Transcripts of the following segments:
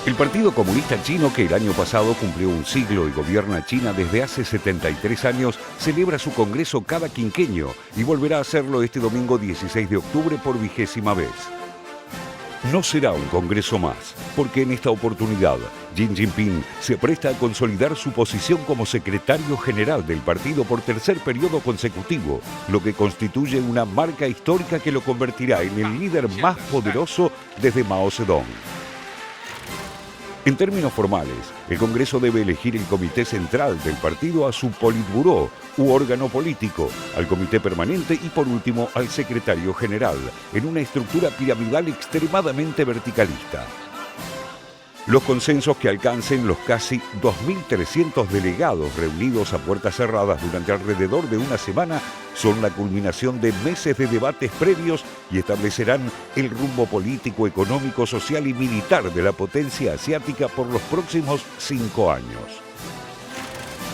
El Partido Comunista Chino, que el año pasado cumplió un siglo y gobierna China desde hace 73 años, celebra su congreso cada quinquenio y volverá a hacerlo este domingo 16 de octubre por 20ª vez. No será un congreso más, porque en esta oportunidad Xi Jinping se presta a consolidar su posición como secretario general del partido por tercer periodo consecutivo, lo que constituye una marca histórica que lo convertirá en el líder más poderoso desde Mao Zedong. En términos formales, el Congreso debe elegir el Comité Central del partido a su Politburó, u órgano político, al Comité Permanente y por último al Secretario General, en una estructura piramidal extremadamente verticalista. Los consensos que alcancen los casi 2.300 delegados reunidos a puertas cerradas durante alrededor de una semana son la culminación de meses de debates previos y establecerán el rumbo político, económico, social y militar de la potencia asiática por los próximos 5 años.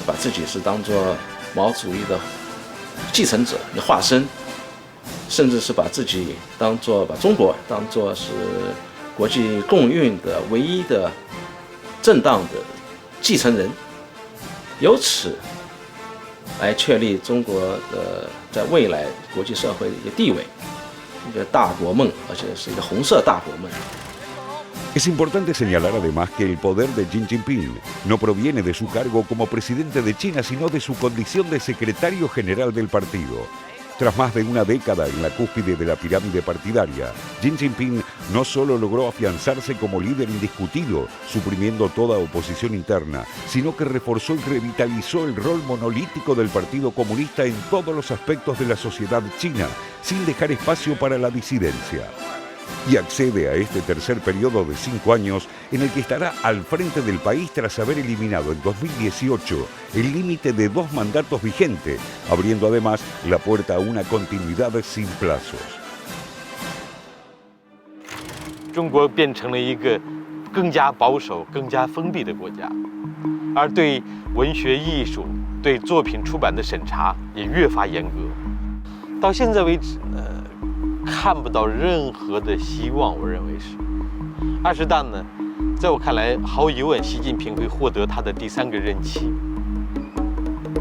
把自己是当作毛主义的继承者的化身，甚至是把自己把中国当作是 国际共运的唯一的正当的继承人，由此来确立中国的在未来国际社会的一个地位，一个大国梦，而且是一个红色大国梦。 Es importante señalar además que el poder de Xi Jinping no proviene de su cargo como presidente de China, sino de su condición de secretario general del partido. Tras más de una década en la cúspide de la pirámide partidaria, Xi Jinping no solo logró afianzarse como líder indiscutido, suprimiendo toda oposición interna, sino que reforzó y revitalizó el rol monolítico del Partido Comunista en todos los aspectos de la sociedad china, sin dejar espacio para la disidencia. Y accede a este tercer periodo de 5 años en el que estará al frente del país tras haber eliminado en 2018 el límite de 2 mandatos vigente, abriendo además la puerta a una continuidad sin plazos. 中国变成了一个更加保守、更加封闭的国家，而对文学艺术、对作品出版的审查也越发严格。到现在为止呢， 看不到任何的希望，我认为是。20大呢，在我看来，毫无疑问，习近平会获得他的第3个任期。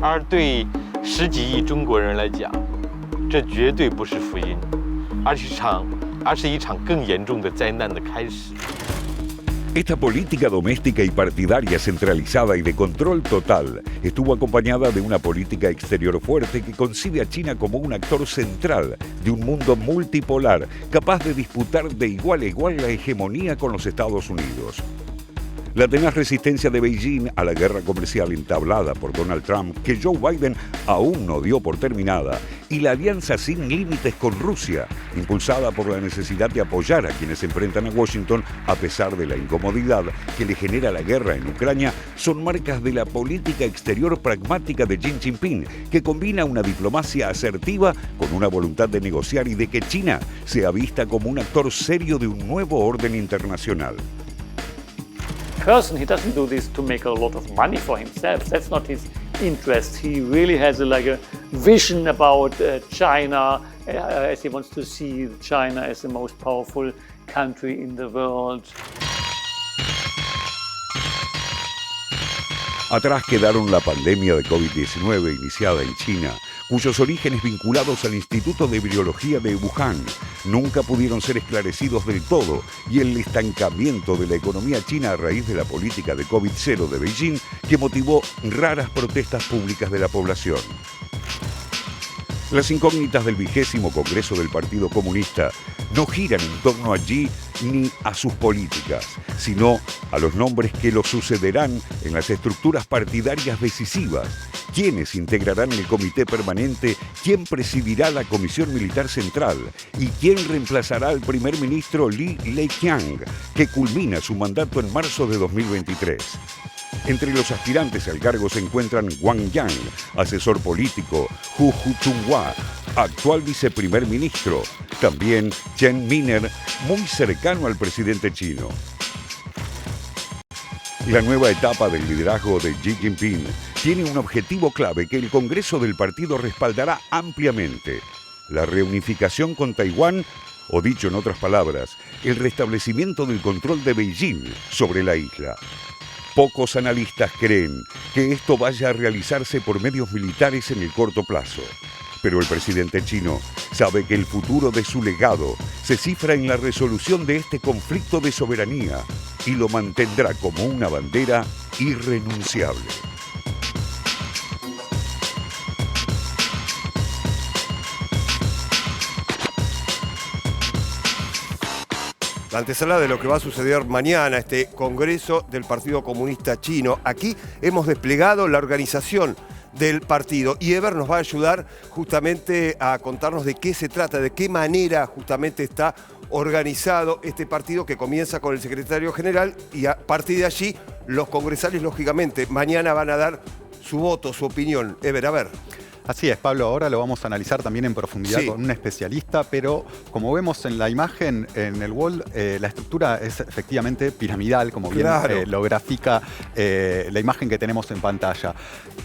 而对10几亿中国人来讲，这绝对不是福音，而是一场更严重的灾难的开始。 Esta política doméstica y partidaria centralizada y de control total estuvo acompañada de una política exterior fuerte que concibe a China como un actor central de un mundo multipolar, capaz de disputar de igual a igual la hegemonía con los Estados Unidos. La tenaz resistencia de Beijing a la guerra comercial entablada por Donald Trump, que Joe Biden aún no dio por terminada, y la alianza sin límites con Rusia, impulsada por la necesidad de apoyar a quienes se enfrentan a Washington a pesar de la incomodidad que le genera la guerra en Ucrania, son marcas de la política exterior pragmática de Xi Jinping, que combina una diplomacia asertiva con una voluntad de negociar y de que China sea vista como un actor serio de un nuevo orden internacional. Person, he doesn't do this to make a lot of money for himself. That's not his interest. He really has a vision about China, as he wants to see China as the most powerful country in the world. Atrás quedaron la pandemia de COVID-19 iniciada en China, cuyos orígenes vinculados al Instituto de Virología de Wuhan nunca pudieron ser esclarecidos del todo, y el estancamiento de la economía china a raíz de la política de COVID-0 de Beijing, que motivó raras protestas públicas de la población. Las incógnitas del 20º Congreso del Partido Comunista no giran en torno a Xi ni a sus políticas, sino a los nombres que lo sucederán en las estructuras partidarias decisivas. ¿Quiénes integrarán el Comité Permanente? ¿Quién presidirá la Comisión Militar Central? ¿Y quién reemplazará al primer ministro Li Keqiang, que culmina su mandato en marzo de 2023? Entre los aspirantes al cargo se encuentran Wang Yang, asesor político, Hu Jintao, actual viceprimer ministro, también Chen Miner, muy cercano al presidente chino. La nueva etapa del liderazgo de Xi Jinping tiene un objetivo clave que el Congreso del partido respaldará ampliamente: la reunificación con Taiwán o dicho en otras palabras, el restablecimiento del control de Beijing sobre la isla. Pocos analistas creen que esto vaya a realizarse por medios militares en el corto plazo. Pero el presidente chino sabe que el futuro de su legado se cifra en la resolución de este conflicto de soberanía y lo mantendrá como una bandera irrenunciable. La antesala de lo que va a suceder mañana, este Congreso del Partido Comunista Chino. Aquí hemos desplegado la organización del partido y Eber nos va a ayudar justamente a contarnos de qué se trata, de qué manera justamente está organizado este partido, que comienza con el secretario general y a partir de allí los congresales lógicamente mañana van a dar su voto, su opinión. Eber, a ver. Así es, Pablo, ahora lo vamos a analizar también en profundidad con un especialista, pero como vemos en la imagen, en el wall, la estructura es efectivamente piramidal, como bien lo grafica la imagen que tenemos en pantalla.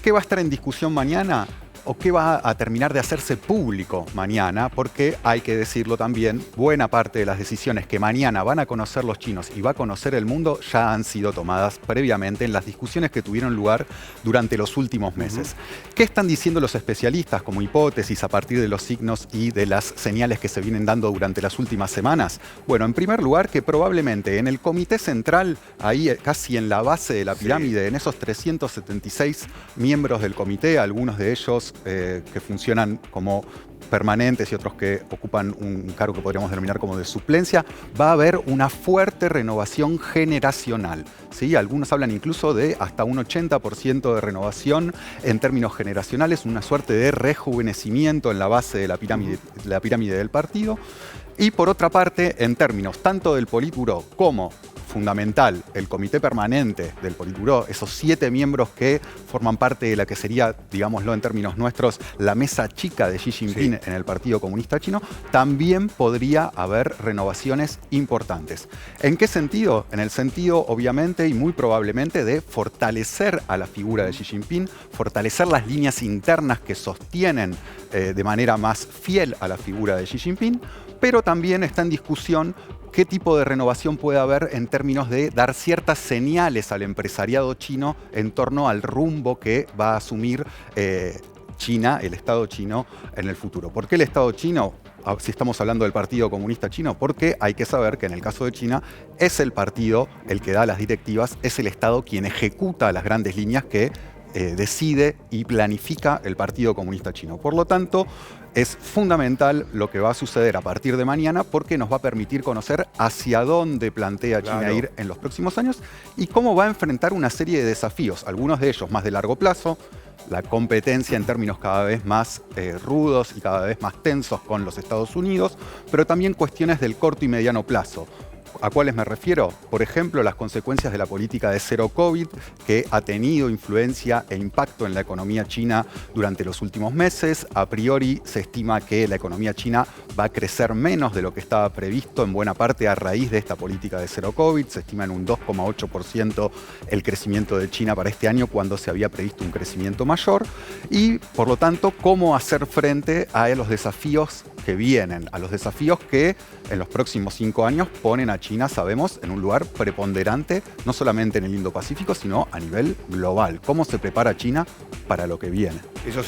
¿Qué va a estar en discusión mañana? ¿O qué va a terminar de hacerse público mañana? Porque hay que decirlo también, buena parte de las decisiones que mañana van a conocer los chinos y va a conocer el mundo ya han sido tomadas previamente en las discusiones que tuvieron lugar durante los últimos meses. ¿Qué están diciendo los especialistas como hipótesis a partir de los signos y de las señales que se vienen dando durante las últimas semanas? Bueno, en primer lugar, que probablemente en el Comité Central, ahí casi en la base de la pirámide, en esos 376 miembros del comité, algunos de ellos que funcionan como permanentes y otros que ocupan un cargo que podríamos denominar como de suplencia, va a haber una fuerte renovación generacional, ¿sí? Algunos hablan incluso de hasta un 80% de renovación en términos generacionales, una suerte de rejuvenecimiento en la base de la pirámide del partido. Y por otra parte, en términos tanto del Politburó como fundamental, el comité permanente del Politburó, esos 7 miembros que forman parte de la que sería, digámoslo en términos nuestros, la mesa chica de Xi Jinping en el Partido Comunista Chino, también podría haber renovaciones importantes. ¿En qué sentido? En el sentido, obviamente, y muy probablemente, de fortalecer a la figura de Xi Jinping, fortalecer las líneas internas que sostienen de manera más fiel a la figura de Xi Jinping, pero también está en discusión qué tipo de renovación puede haber en términos de dar ciertas señales al empresariado chino en torno al rumbo que va a asumir China, el Estado chino, en el futuro. ¿Por qué el Estado chino? Si estamos hablando del Partido Comunista Chino, porque hay que saber que en el caso de China es el partido el que da las directivas, es el Estado quien ejecuta las grandes líneas que decide y planifica el Partido Comunista Chino. Por lo tanto, es fundamental lo que va a suceder a partir de mañana porque nos va a permitir conocer hacia dónde plantea China ir en los próximos años y cómo va a enfrentar una serie de desafíos, algunos de ellos más de largo plazo, la competencia en términos cada vez más rudos y cada vez más tensos con los Estados Unidos, pero también cuestiones del corto y mediano plazo. ¿A cuáles me refiero? Por ejemplo, las consecuencias de la política de cero COVID, que ha tenido influencia e impacto en la economía china durante los últimos meses. A priori se estima que la economía china va a crecer menos de lo que estaba previsto, en buena parte a raíz de esta política de cero COVID. Se estima en un 2,8% el crecimiento de China para este año, cuando se había previsto un crecimiento mayor. Y, por lo tanto, cómo hacer frente a los desafíos que vienen, a los desafíos que en los próximos 5 años ponen a China, sabemos, en un lugar preponderante, no solamente en el Indo-Pacífico, sino a nivel global. ¿Cómo se prepara China para lo que viene? Eso